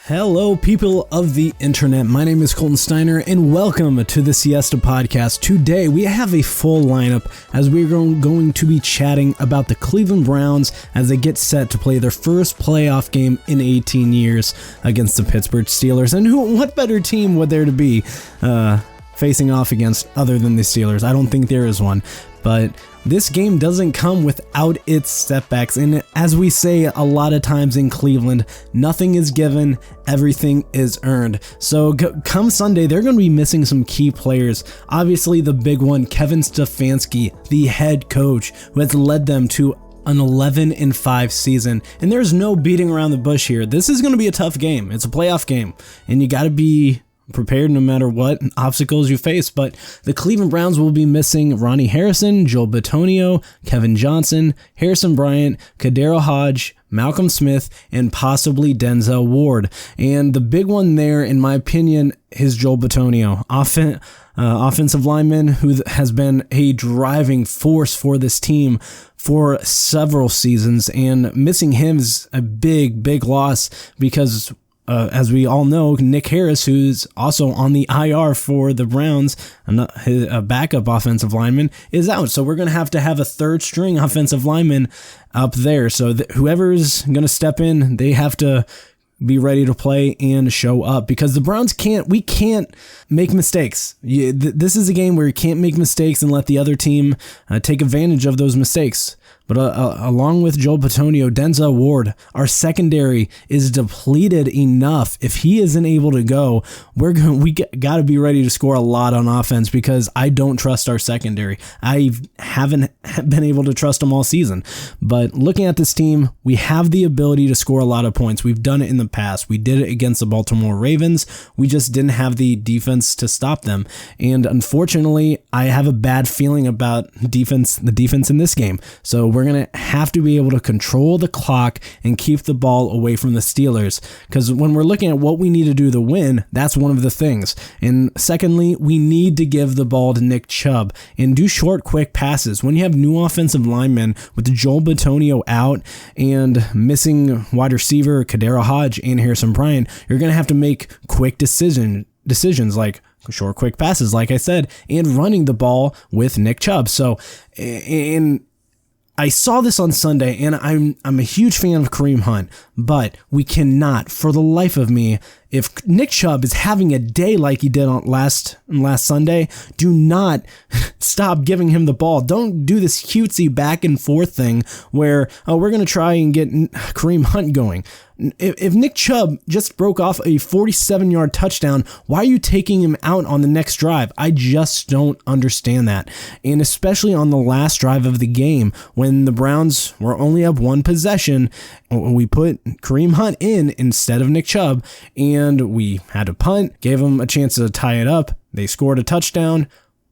Hello, people of the internet. My name is Colton Steiner, and welcome to the Siesta Podcast. Today, we have a full lineup as we're going to be chatting about the Cleveland Browns as they get set to play their first playoff game in 18 years against the Pittsburgh Steelers. And what better team would there to be facing off against other than the Steelers? I don't think there is one. But this game doesn't come without its setbacks, and as we say a lot of times in Cleveland, nothing is given, everything is earned. So come Sunday, they're going to be missing some key players. Obviously, the big one, Kevin Stefanski, the head coach, who has led them to an 11-5 season, and there's no beating around the bush here. This is going to be a tough game. It's a playoff game, and you got to be prepared no matter what obstacles you face. But the Cleveland Browns will be missing Ronnie Harrison, Joel Bitonio, Kevin Johnson, Harrison Bryant, Kadero Hodge, Malcolm Smith, and possibly Denzel Ward. And the big one there, in my opinion, is Joel Bitonio, offensive lineman who has been a driving force for this team for several seasons, and missing him is a big loss because as we all know, Nick Harris, who's also on the IR for the Browns, a backup offensive lineman, is out. So we're going to have a third string offensive lineman up there. So whoever's going to step in, they have to be ready to play and show up, because the Browns can't make mistakes. This is a game where you can't make mistakes and let the other team take advantage of those mistakes. But along with Joel Bitonio, Denzel Ward, our secondary is depleted enough. If he isn't able to go, we got to be ready to score a lot on offense, because I don't trust our secondary. I haven't been able to trust them all season. But looking at this team, we have the ability to score a lot of points. We've done it in the past. We did it against the Baltimore Ravens. We just didn't have the defense to stop them. And unfortunately, I have a bad feeling about the defense in this game. So we're going to have to be able to control the clock and keep the ball away from the Steelers, because when we're looking at what we need to do to win, that's one of the things. And secondly, we need to give the ball to Nick Chubb and do short, quick passes. When you have new offensive linemen with Joel Bitonio out and missing wide receiver Kadero Hodge and Harrison Bryant, you're going to have to make quick decisions like short, quick passes, like I said, and running the ball with Nick Chubb. So, I saw this on Sunday, and I'm a huge fan of Kareem Hunt, but we cannot, for the life of me, if Nick Chubb is having a day like he did on last Sunday, do not stop giving him the ball. Don't do this cutesy back and forth thing where we're going to try and get Kareem Hunt going. If Nick Chubb just broke off a 47-yard touchdown, why are you taking him out on the next drive? I just don't understand that. And especially on the last drive of the game, when the Browns were only up one possession, we put Kareem Hunt in instead of Nick Chubb, and we had to punt, gave him a chance to tie it up. They scored a touchdown,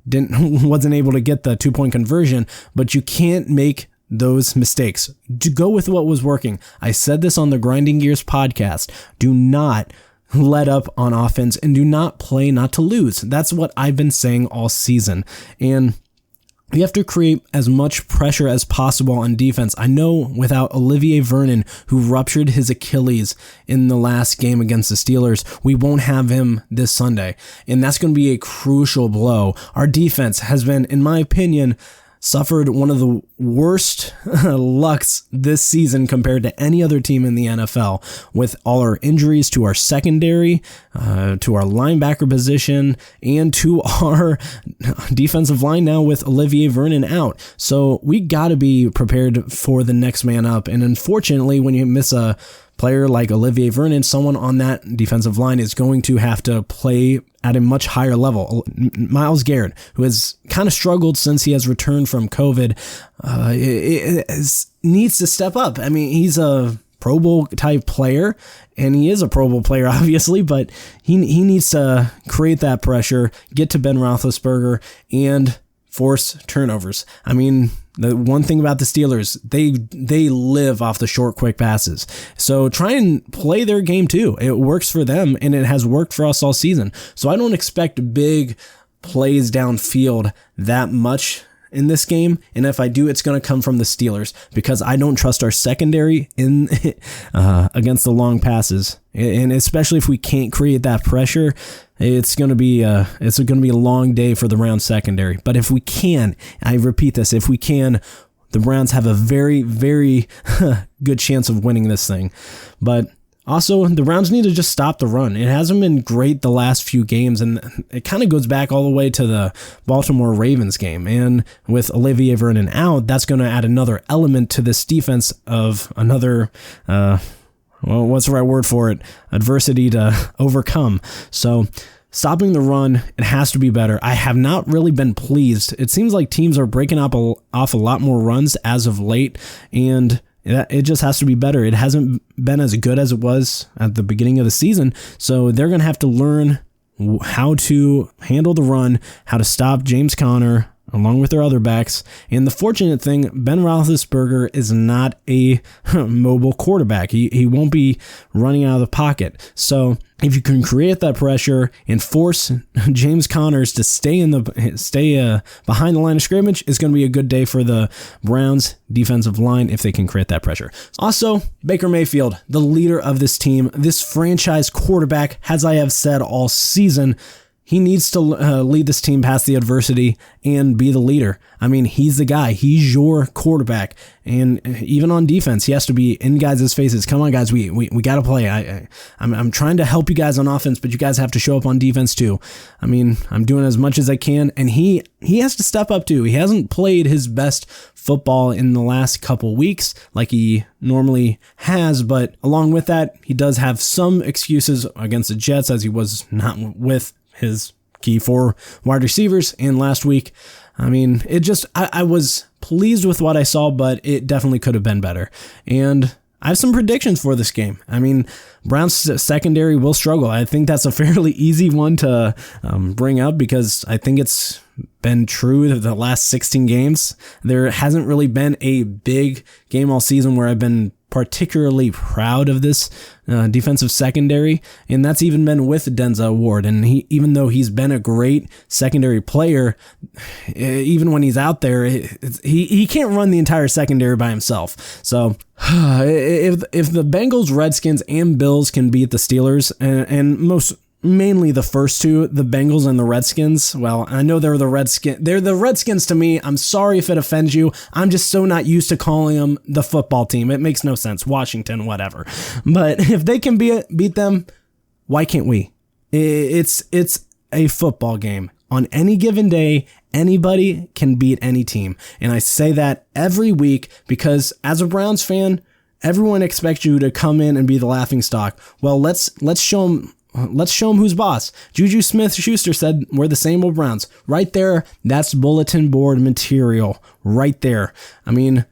wasn't able to get the 2-point conversion, but you can't make those mistakes. To go with what was working. I said this on the Grinding Gears podcast. Do not let up on offense and do not play not to lose. That's what I've been saying all season. And we have to create as much pressure as possible on defense. I know without Olivier Vernon, who ruptured his Achilles in the last game against the Steelers, we won't have him this Sunday. And that's going to be a crucial blow. Our defense has been, in my opinion, suffered one of the worst lucks this season compared to any other team in the NFL, with all our injuries to our secondary, to our linebacker position, and to our defensive line now with Olivier Vernon out. So we got to be prepared for the next man up. And unfortunately, when you miss a player like Olivier Vernon, someone on that defensive line is going to have to play at a much higher level. Myles Garrett, who has kind of struggled since he has returned from COVID, needs to step up. I mean, he's a Pro Bowl type player, and he is a Pro Bowl player, obviously, but he needs to create that pressure, get to Ben Roethlisberger, and force turnovers. I mean, the one thing about the Steelers, they live off the short, quick passes. So try and play their game too. It works for them, and it has worked for us all season. So I don't expect big plays downfield that much in this game, and if I do, it's going to come from the Steelers because I don't trust our secondary in against the long passes, and especially if we can't create that pressure, it's going to be a long day for the Browns secondary. But if we can, I repeat this, if we can, the Browns have a very, very good chance of winning this thing. But also, the Browns need to just stop the run. It hasn't been great the last few games, and it kind of goes back all the way to the Baltimore Ravens game. And with Olivier Vernon out, that's going to add another element to this defense of another, what's the right word for it? Adversity to overcome. So stopping the run, it has to be better. I have not really been pleased. It seems like teams are breaking off a lot more runs as of late, and it just has to be better. It hasn't been as good as it was at the beginning of the season, so they're going to have to learn how to handle the run, how to stop James Conner along with their other backs. And the fortunate thing, Ben Roethlisberger is not a mobile quarterback. He won't be running out of the pocket. So if you can create that pressure and force James Connors to stay behind the line of scrimmage, it's going to be a good day for the Browns defensive line if they can create that pressure. Also, Baker Mayfield, the leader of this team, this franchise quarterback, as I have said all season, he needs to lead this team past the adversity and be the leader. I mean, he's the guy. He's your quarterback. And even on defense, he has to be in guys' faces. Come on, guys, we got to play. I'm trying to help you guys on offense, but you guys have to show up on defense too. I mean, I'm doing as much as I can, and he has to step up too. He hasn't played his best football in the last couple weeks like he normally has, but along with that, he does have some excuses against the Jets as he was not with his key 4 wide receivers. And last week, I mean, I was pleased with what I saw, but it definitely could have been better. And I have some predictions for this game. I mean, Browns secondary will struggle. I think that's a fairly easy one to bring up because I think it's been true the last 16 games. There hasn't really been a big game all season where I've been particularly proud of this defensive secondary, and that's even been with Denzel Ward. And even though he's been a great secondary player, even when he's out there, he can't run the entire secondary by himself. So if the Bengals, Redskins, and Bills can beat the Steelers, and mainly the first two, the Bengals and the Redskins. Well, I know they're the Redskins to me. I'm sorry if it offends you. I'm just so not used to calling them the football team. It makes no sense. Washington, whatever. But if they can beat them, why can't we? It's a football game. On any given day, anybody can beat any team. And I say that every week because as a Browns fan, everyone expects you to come in and be the laughingstock. Well, let's show them. Let's show them who's boss. Juju Smith-Schuster said, we're the same old Browns. Right there, that's bulletin board material. Right there. I mean,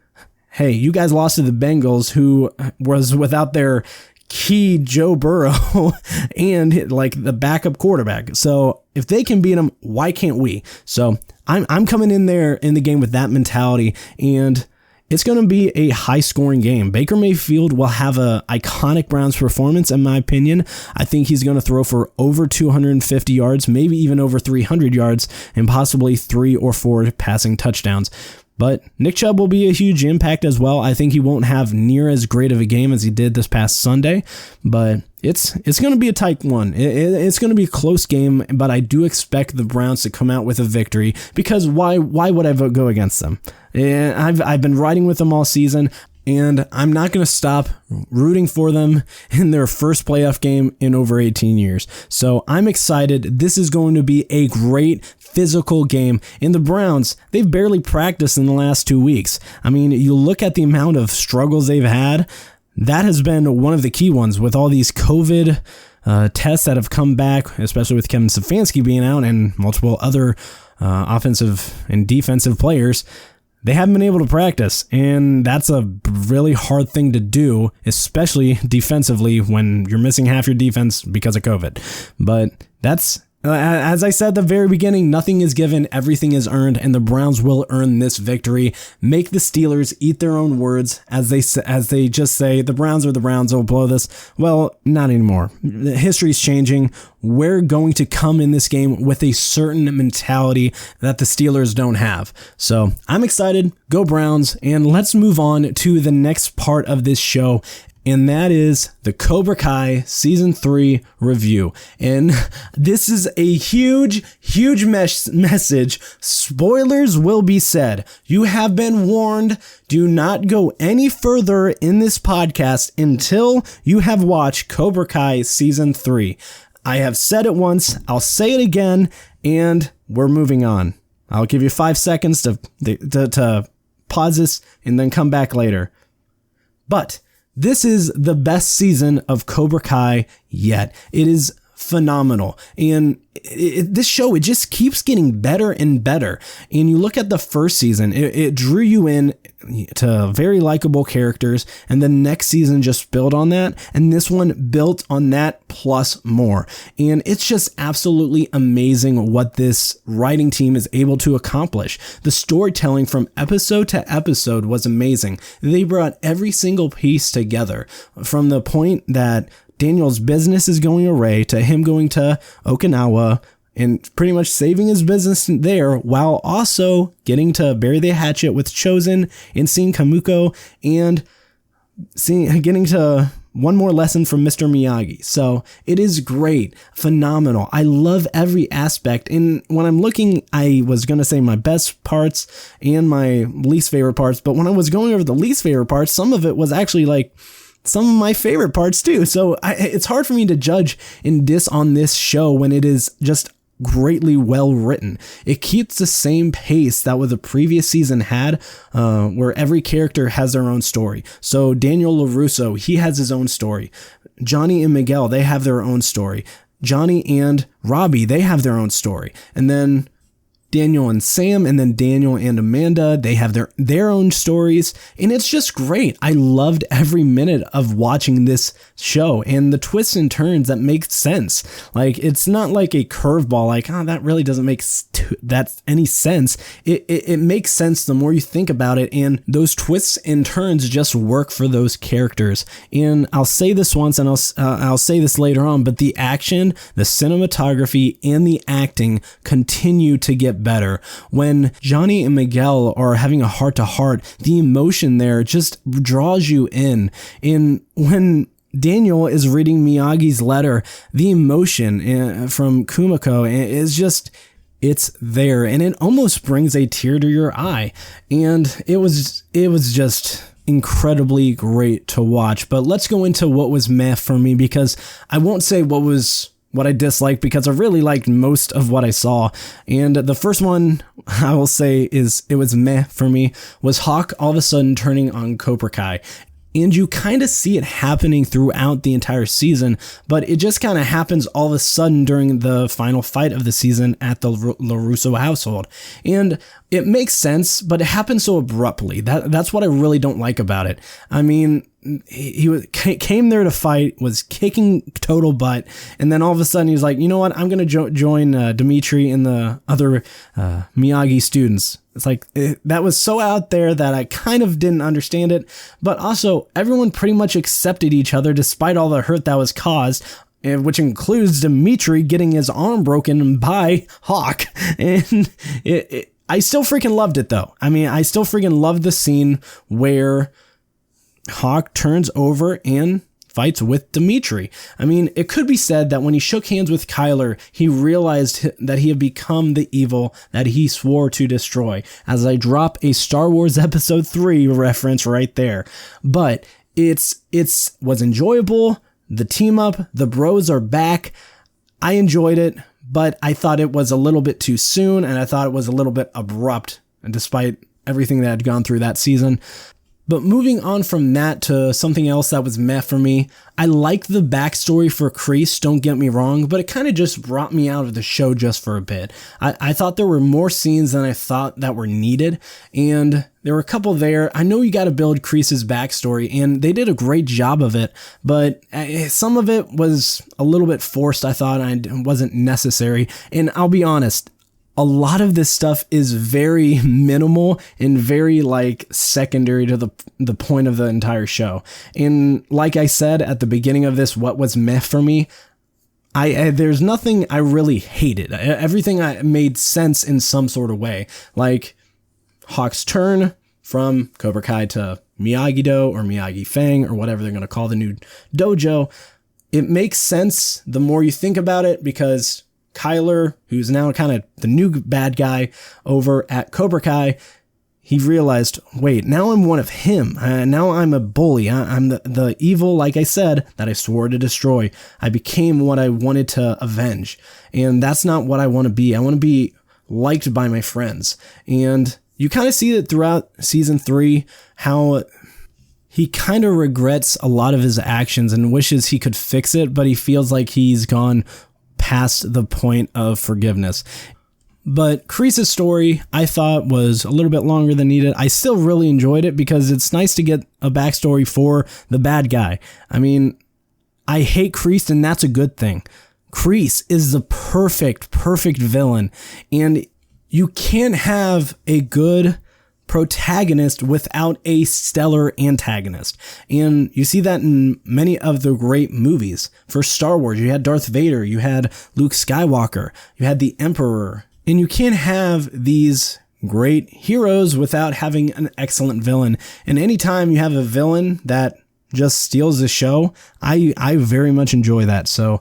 hey, you guys lost to the Bengals, who was without their key Joe Burrow and like the backup quarterback. So if they can beat them, why can't we? So I'm coming in there in the game with that mentality, and it's going to be a high-scoring game. Baker Mayfield will have an iconic Browns performance, in my opinion. I think he's going to throw for over 250 yards, maybe even over 300 yards, and possibly 3 or 4 passing touchdowns. But Nick Chubb will be a huge impact as well. I think he won't have near as great of a game as he did this past Sunday, but it's going to be a tight one. It's going to be a close game, but I do expect the Browns to come out with a victory because why would I go against them? I've been riding with them all season, and I'm not going to stop rooting for them in their first playoff game in over 18 years. So I'm excited. This is going to be a great physical game. And the Browns, they've barely practiced in the last 2 weeks. I mean, you look at the amount of struggles they've had. That has been one of the key ones with all these COVID tests that have come back, especially with Kevin Stefanski being out and multiple other offensive and defensive players. They haven't been able to practice, and that's a really hard thing to do, especially defensively when you're missing half your defense because of COVID. But that's As I said at the very beginning, nothing is given, everything is earned, and the Browns will earn this victory. Make the Steelers eat their own words, as they just say, the Browns are the Browns, will blow this. Well, not anymore. History's changing. We're going to come in this game with a certain mentality that the Steelers don't have. So I'm excited. Go Browns. And let's move on to the next part of this show. And that is the Cobra Kai Season 3 review. And this is a huge message. Spoilers will be said. You have been warned. Do not go any further in this podcast until you have watched Cobra Kai Season 3. I have said it once. I'll say it again. And we're moving on. I'll give you 5 seconds to pause this and then come back later. But this is the best season of Cobra Kai yet. It is phenomenal. And this show, it just keeps getting better and better. And you look at the first season, it drew you in to very likable characters. And the next season just built on that. And this one built on that plus more. And it's just absolutely amazing what this writing team is able to accomplish. The storytelling from episode to episode was amazing. They brought every single piece together, from the point that Daniel's business is going awry to him going to Okinawa and pretty much saving his business there, while also getting to bury the hatchet with Chosen and seeing Kamiko and getting to one more lesson from Mr. Miyagi. So it is great, phenomenal. I love every aspect. And when I'm looking, I was going to say my best parts and my least favorite parts, but when I was going over the least favorite parts, some of it was actually like some of my favorite parts too. So it's hard for me to judge and diss on this show when it is just greatly well written. It keeps the same pace that what the previous season had, where every character has their own story. So Daniel LaRusso, he has his own story. Johnny and Miguel, they have their own story. Johnny and Robbie, they have their own story. And then Daniel and Sam, and then Daniel and Amanda, they have their own stories, and it's just great. I loved every minute of watching this show and the twists and turns that make sense. Like, it's not like a curveball, like, oh, that really doesn't make any sense. It makes sense the more you think about it, and those twists and turns just work for those characters. And I'll say this once, and I'll say this later on, but the action, the cinematography, and the acting continue to get better. When Johnny and Miguel are having a heart-to-heart, the emotion there just draws you in. And when Daniel is reading Miyagi's letter, the emotion from Kumiko is just, it's there, and it almost brings a tear to your eye. And it was just incredibly great to watch. But let's go into what was meh for me, because I won't say what I disliked, because I really liked most of what I saw. And the first one I will say is it was meh for me, was Hawk all of a sudden turning on Cobra Kai. And you kind of see it happening throughout the entire season, but it just kind of happens all of a sudden during the final fight of the season at the LaRusso household. And it makes sense, but it happens so abruptly. That's what I really don't like about it. I mean, he came there to fight, was kicking total butt, and then all of a sudden he's like, you know what, I'm going to join Dimitri and the other Miyagi students. It's like, that was so out there that I kind of didn't understand it, but also everyone pretty much accepted each other despite all the hurt that was caused, which includes Dimitri getting his arm broken by Hawk. And I still freaking loved it though. I mean, I still freaking loved the scene where Hawk turns over and fights with Dimitri. I mean, it could be said that when he shook hands with Kyler, he realized that he had become the evil that he swore to destroy, as I drop a Star Wars Episode 3 reference right there. But it was enjoyable. The team up, the bros are back. I enjoyed it, but I thought it was a little bit too soon, and I thought it was a little bit abrupt, and despite everything that had gone through that season. But moving on from that to something else that was meh for me, I like the backstory for Kreese, don't get me wrong, but it kind of just brought me out of the show just for a bit. I thought there were more scenes than I thought that were needed, and there were a couple there. I know you got to build Kreese's backstory, and they did a great job of it, but some of it was a little bit forced, I thought, and wasn't necessary. And I'll be honest, a lot of this stuff is very minimal and very secondary to the point of the entire show. And like I said at the beginning of this, what was meh for me, there's nothing I really hated. Everything made sense in some sort of way. Like Hawk's turn from Cobra Kai to Miyagi-Do or Miyagi Fang or whatever they're going to call the new dojo. It makes sense the more you think about it, because Kyler, who's now kind of the new bad guy over at Cobra Kai, he realized, wait, now I'm one of him. Now I'm a bully. I'm the evil, like I said, that I swore to destroy. I became what I wanted to avenge. And that's not what I want to be. I want to be liked by my friends. And you kind of see it throughout season 3, how he kind of regrets a lot of his actions and wishes he could fix it, but he feels like he's gone past the point of forgiveness. But Kreese's story, I thought, was a little bit longer than needed. I still really enjoyed it because it's nice to get a backstory for the bad guy. I mean, I hate Kreese, and that's a good thing. Kreese is the perfect villain, and you can't have a good protagonist without a stellar antagonist. And you see that in many of the great movies. For Star Wars, you had Darth Vader, you had Luke Skywalker, you had the Emperor. And you can't have these great heroes without having an excellent villain. And anytime you have a villain that just steals the show, I very much enjoy that. So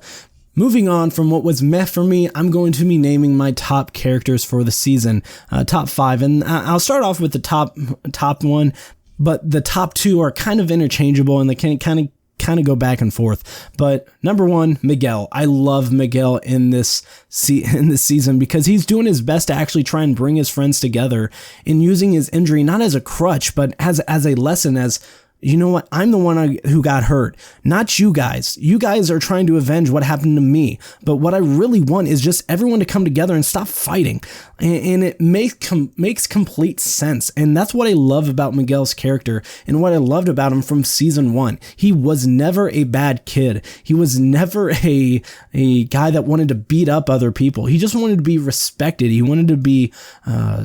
moving on from what was meh for me, I'm going to be naming my top characters for the season, top 5. And I'll start off with the top one, but the top 2 are kind of interchangeable and they can kind of go back and forth. But number 1, Miguel. I love Miguel in this season because he's doing his best to actually try and bring his friends together and using his injury not as a crutch, but as a lesson, as, you know what, I'm the one who got hurt, not you guys. You guys are trying to avenge what happened to me. But what I really want is just everyone to come together and stop fighting. And it makes complete sense. And that's what I love about Miguel's character and what I loved about him from season 1. He was never a bad kid. He was never a guy that wanted to beat up other people. He just wanted to be respected. He wanted to be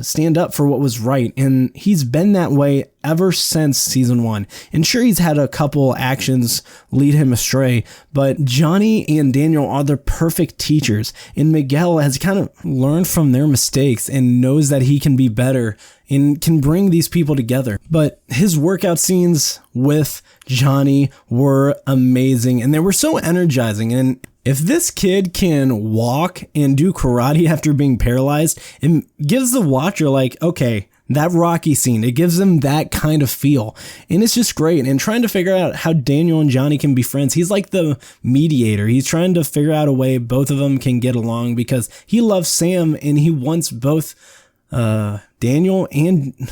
stand up for what was right. And he's been that way ever since season 1. And sure, he's had a couple actions lead him astray, but Johnny and Daniel are the perfect teachers, and Miguel has kind of learned from their mistakes and knows that he can be better and can bring these people together. But his workout scenes with Johnny were amazing, and they were so energizing. And if this kid can walk and do karate after being paralyzed, it gives the watcher okay, that Rocky scene, it gives them that kind of feel. And it's just great. And trying to figure out how Daniel and Johnny can be friends. He's like the mediator. He's trying to figure out a way both of them can get along because he loves Sam and he wants both Daniel and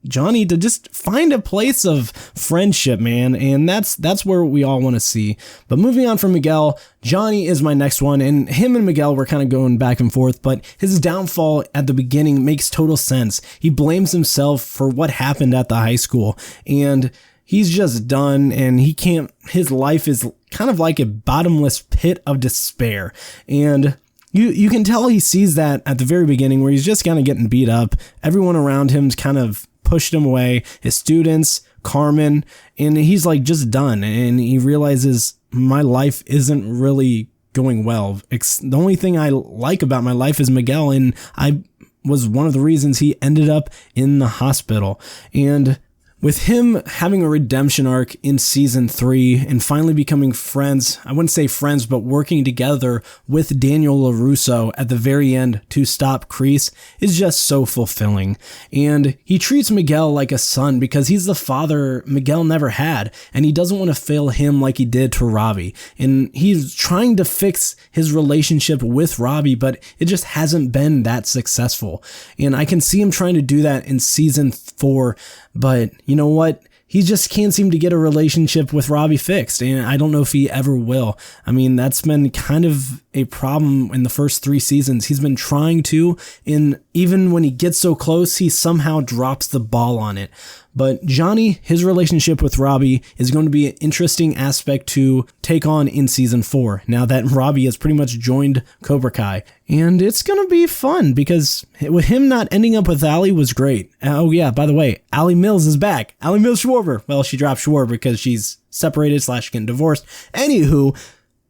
Johnny to just find a place of friendship, man. And that's where we all want to see. But moving on from Miguel, Johnny is my next one, and him and Miguel were kind of going back and forth, but his downfall at the beginning makes total sense. He blames himself for what happened at the high school, and he's just done, and his life is kind of like a bottomless pit of despair. And you can tell he sees that at the very beginning where he's just kind of getting beat up. Everyone around him's kind of pushed him away, his students, Carmen, and he's just done. And he realizes my life isn't really going well. The only thing I like about my life is Miguel, and I was one of the reasons he ended up in the hospital. And with him having a redemption arc in season 3 and finally becoming friends, I wouldn't say friends, but working together with Daniel LaRusso at the very end to stop Kreese is just so fulfilling. And he treats Miguel like a son because he's the father Miguel never had, and he doesn't want to fail him like he did to Robbie. And he's trying to fix his relationship with Robbie, but it just hasn't been that successful. And I can see him trying to do that in season 4, but you know what? he just can't seem to get a relationship with Robbie fixed, and I don't know if he ever will. I mean, that's been kind of a problem in the first 3 seasons. He's been trying to, and even when he gets so close, he somehow drops the ball on it. But Johnny, his relationship with Robbie is going to be an interesting aspect to take on in season 4, now that Robbie has pretty much joined Cobra Kai. And it's going to be fun because with him not ending up with Allie was great. Oh yeah, by the way, Allie Mills is back. Allie Mills Schwarber. Well, she dropped Schwarber because she's separated / getting divorced. Anywho,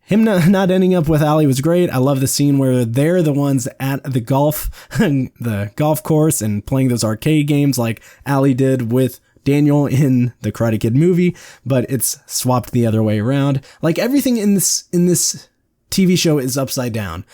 him not ending up with Allie was great. I love the scene where they're the ones at the golf course and playing those arcade games like Allie did with Daniel in the Karate Kid movie, but it's swapped the other way around. Like, everything in this TV show is upside down.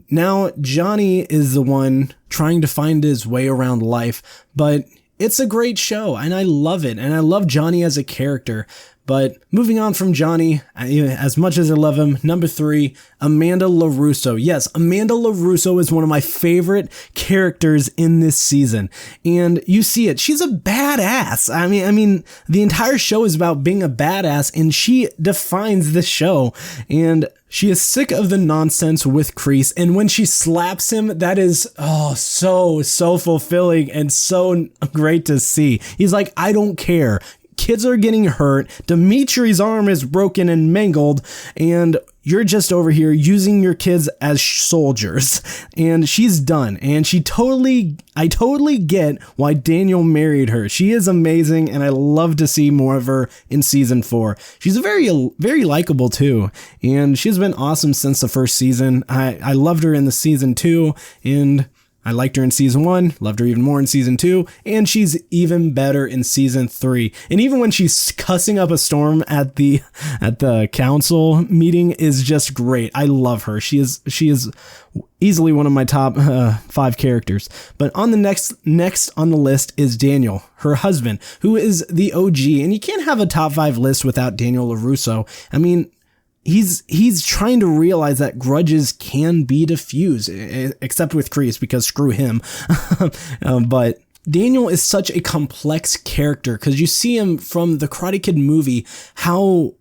Now Johnny is the one trying to find his way around life, but it's a great show and I love it. And I love Johnny as a character. But moving on from Johnny, as much as I love him, number 3, Amanda LaRusso. Yes, Amanda LaRusso is one of my favorite characters in this season. And you see it. She's a badass. I mean, the entire show is about being a badass, and she defines the show. And she is sick of the nonsense with Kreese, and when she slaps him, that is, so fulfilling and so great to see. He's like, I don't care. Kids are getting hurt. Dimitri's arm is broken and mangled, and you're just over here using your kids as soldiers. And she's done. And I totally get why Daniel married her. She is amazing, and I love to see more of her in season 4. She's very, very likable too, and she's been awesome since the first season. I loved her in the season 2, and I liked her in season 1, loved her even more in season 2, and she's even better in season 3. And even when she's cussing up a storm at the council meeting is just great. I love her. She is easily one of my top 5 characters. But on the next on the list is Daniel, her husband, who is the OG. And you can't have a top 5 list without Daniel LaRusso. I mean, he's trying to realize that grudges can be diffused, except with Kreese, because screw him. But Daniel is such a complex character because you see him from the Karate Kid movie, how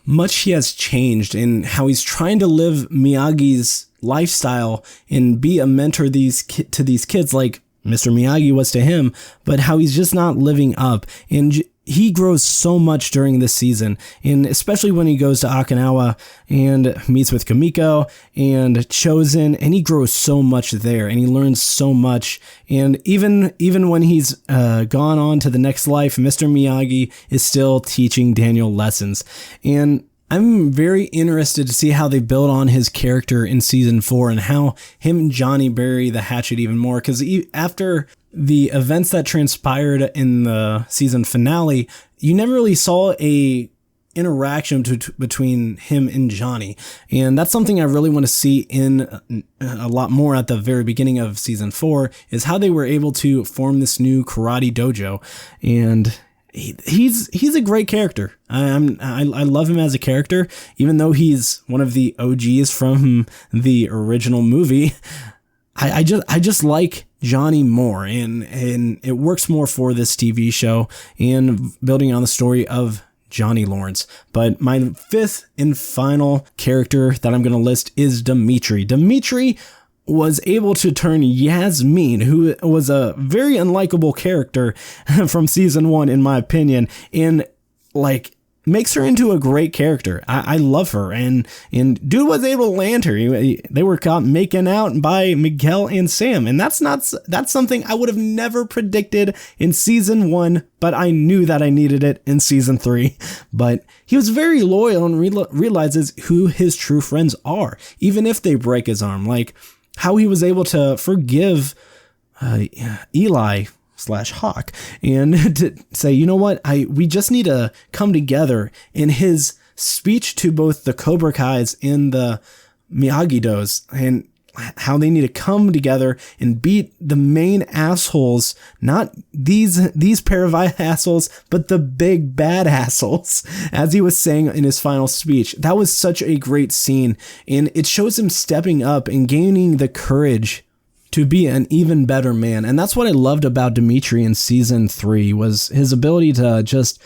much he has changed and how he's trying to live Miyagi's lifestyle and be a mentor to these kids like Mr. Miyagi was to him, but how he's just not living up. And he grows so much during this season, and especially when he goes to Okinawa and meets with Kamiko and Chosen, and he grows so much there, and he learns so much. And even when he's gone on to the next life, Mr. Miyagi is still teaching Daniel lessons. And I'm very interested to see how they build on his character in season 4 and how him and Johnny bury the hatchet even more. Because after the events that transpired in the season finale, you never really saw a interaction between him and Johnny. And that's something I really want to see in a lot more at the very beginning of season 4, is how they were able to form this new karate dojo. And he's a great character. I love him as a character, even though he's one of the OGs from the original movie. I just like Johnny more, and it works more for this TV show and building on the story of Johnny Lawrence. But my 5th and final character that I'm going to list is Dimitri. Dimitri was able to turn Yasmin, who was a very unlikable character from season 1, in my opinion, and makes her into a great character. I love her, and dude was able to land her. They were caught making out by Miguel and Sam, and that's something I would have never predicted in season 1, but I knew that I needed it in season 3. But he was very loyal and realizes who his true friends are, even if they break his arm. Like how he was able to forgive Eli / Hawk, and to say, you know what, we just need to come together. In his speech to both the Cobra Kais and the Miyagi-Dos, and how they need to come together and beat the main assholes, not these pair of assholes, but the big bad assholes, as he was saying in his final speech. That was such a great scene, and it shows him stepping up and gaining the courage to be an even better man. And that's what I loved about Dimitri in season 3 was his ability to just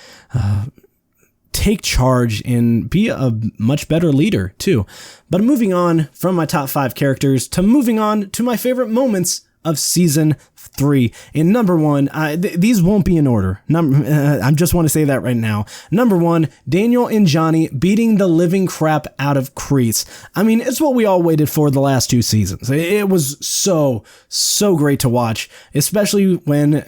take charge and be a much better leader too. But moving on from my top 5 characters to moving on to my favorite moments of season 3. And number 1, these won't be in order. I just want to say that right now. Number 1, Daniel and Johnny beating the living crap out of Kreese. I mean, it's what we all waited for the last 2 seasons. It was so great to watch, especially when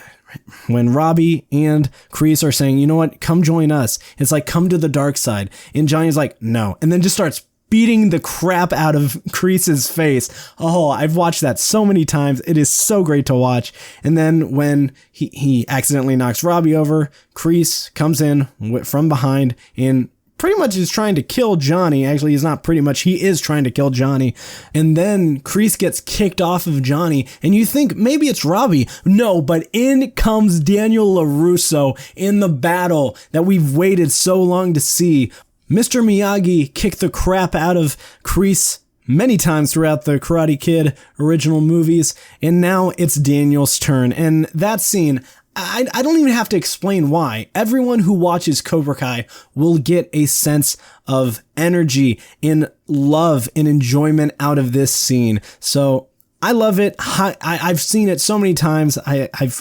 Robbie and Kreese are saying, you know what, come join us. It's like, come to the dark side. And Johnny's like, no. And then just starts beating the crap out of Kreese's face. Oh, I've watched that so many times. It is so great to watch. And then when he accidentally knocks Robbie over, Kreese comes in from behind and pretty much is trying to kill Johnny. Actually, he's not pretty much. He is trying to kill Johnny. And then Kreese gets kicked off of Johnny. And you think maybe it's Robbie. No, but in comes Daniel LaRusso in the battle that we've waited so long to see. Mr. Miyagi kicked the crap out of Kreese many times throughout the Karate Kid original movies. And now it's Daniel's turn. And that scene, I don't even have to explain why. Everyone who watches Cobra Kai will get a sense of energy and love and enjoyment out of this scene. So I love it. I've seen it so many times. I've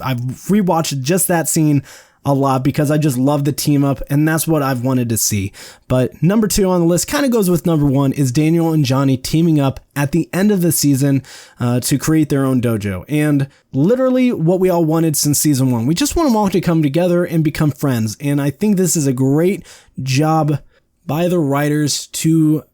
rewatched just that scene a lot because I just love the team up, and that's what I've wanted to see. But number 2 on the list kind of goes with number 1 is Daniel and Johnny teaming up at the end of the season to create their own dojo. And literally what we all wanted since season 1. We just want them all to come together and become friends. And I think this is a great job by the writers to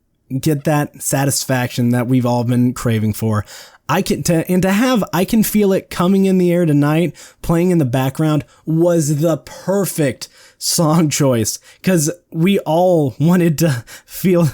get that satisfaction that we've all been craving for. I Can Feel It Coming in the Air Tonight playing in the background was the perfect song choice because we all wanted to feel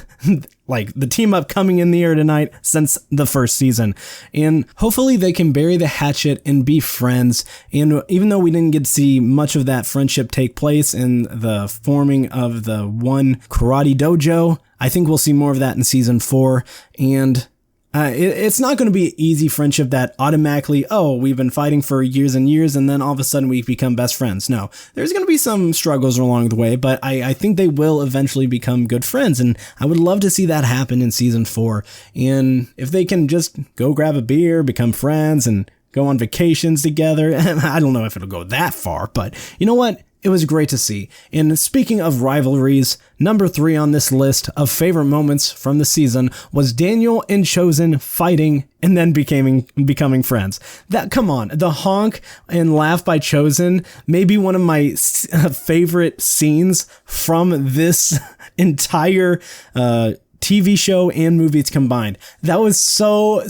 like the team up coming in the air tonight since the first season. And hopefully they can bury the hatchet and be friends. And even though we didn't get to see much of that friendship take place in the forming of the one karate dojo, I think we'll see more of that in season 4. And it's not going to be an easy friendship that automatically, we've been fighting for years and years, and then all of a sudden we become best friends. No, there's going to be some struggles along the way, but I think they will eventually become good friends, and I would love to see that happen in season 4. And if they can just go grab a beer, become friends, and go on vacations together, I don't know if it'll go that far, but you know what? It was great to see. And speaking of rivalries, number 3 on this list of favorite moments from the season was Daniel and Chosen fighting and then becoming friends. Come on, the honk and laugh by Chosen may be one of my favorite scenes from this entire TV show and movies combined. That was so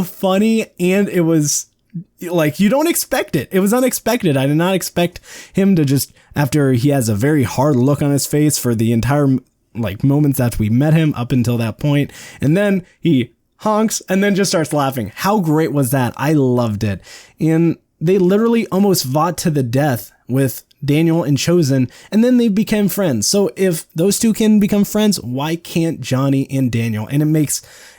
funny, and it was like, you don't expect it. It was unexpected. I did not expect him to just, after he has a very hard look on his face for the entire moments that we met him up until that point, and then he honks and then just starts laughing. How great was that? I loved it. And they literally almost fought to the death with Daniel and Chosen, and then they became friends. So if those two can become friends, why can't Johnny and Daniel? And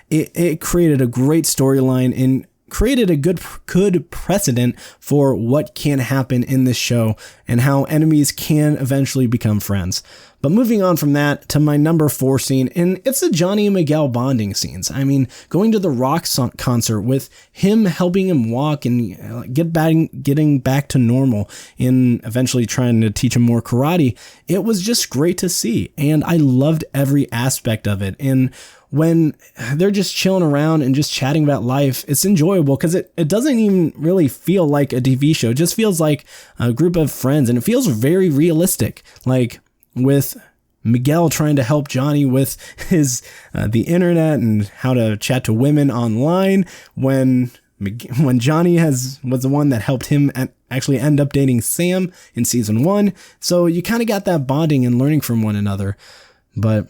it created a great storyline and created a good precedent for what can happen in this show and how enemies can eventually become friends. But moving on from that to my number 4 scene, and it's the Johnny and Miguel bonding scenes. I mean, going to the rock concert with him helping him walk and getting back to normal and eventually trying to teach him more karate. It was just great to see, and I loved every aspect of it. And when they're just chilling around and just chatting about life, it's enjoyable because it doesn't even really feel like a TV show. It just feels like a group of friends, and it feels very realistic. Like with Miguel trying to help Johnny with his the internet and how to chat to women online, when Johnny was the one that helped him actually end up dating Sam in season 1. So you kind of got that bonding and learning from one another. But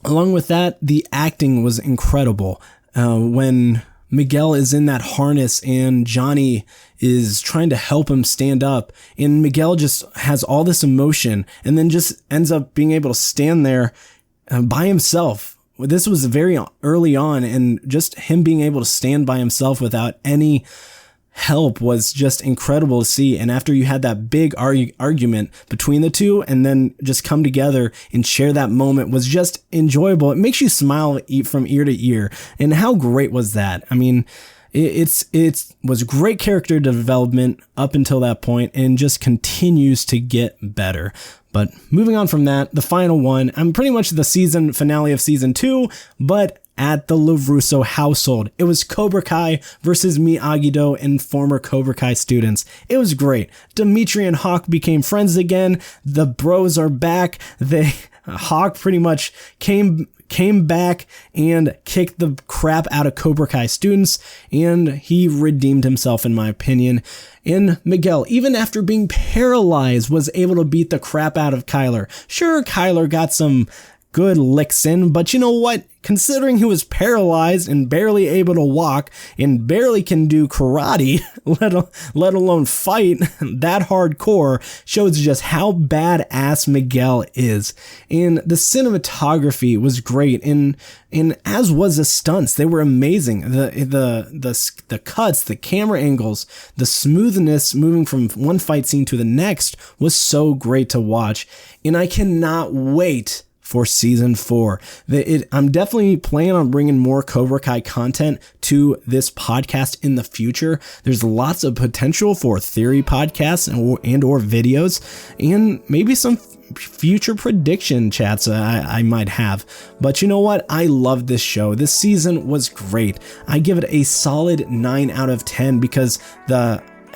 along with that, the acting was incredible. When Miguel is in that harness and Johnny is trying to help him stand up, and Miguel just has all this emotion and then just ends up being able to stand there by himself this was very early on, and just him being able to stand by himself without any help was just incredible to see. And after you had that big argument between the two, and then just come together and share that moment, was just enjoyable. It makes you smile from ear to ear. And how great was that? I mean, it was great character development up until that point, and just continues to get better. But moving on from that, the final one, I'm pretty much the season finale of season 2, but at the LaRusso household. It was Cobra Kai versus Miyagi-Do and former Cobra Kai students. It was great. Dimitri and Hawk became friends again. The bros are back. Hawk pretty much came back and kicked the crap out of Cobra Kai students, and he redeemed himself, in my opinion. And Miguel, even after being paralyzed, was able to beat the crap out of Kyler. Sure, Kyler got some good licks in, but you know what? Considering he was paralyzed and barely able to walk and barely can do karate, let alone fight that hardcore, shows just how badass Miguel is. And the cinematography was great, and as was the stunts. They were amazing. The cuts, the camera angles, the smoothness moving from one fight scene to the next was so great to watch. And I cannot wait for season 4. I'm definitely planning on bringing more Cobra Kai content to this podcast in the future. There's lots of potential for theory podcasts and or videos, and maybe some future prediction chats I might have. But you know what? I love this show. This season was great. I give it a solid 9 out of 10 because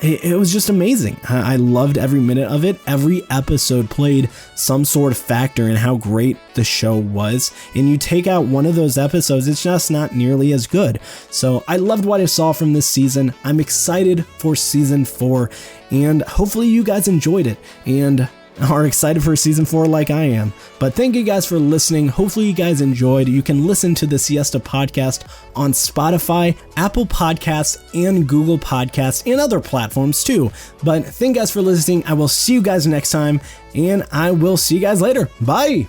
it was just amazing. I loved every minute of it. Every episode played some sort of factor in how great the show was. And you take out one of those episodes, it's just not nearly as good. So I loved what I saw from this season. I'm excited for season 4, and hopefully you guys enjoyed it and are excited for season 4 like I am. But thank you guys for listening. Hopefully you guys enjoyed. You can listen to the Siesta podcast on Spotify, Apple Podcasts, and Google Podcasts, and other platforms too. But thank you guys for listening. I will see you guys next time, and I will see you guys later. Bye.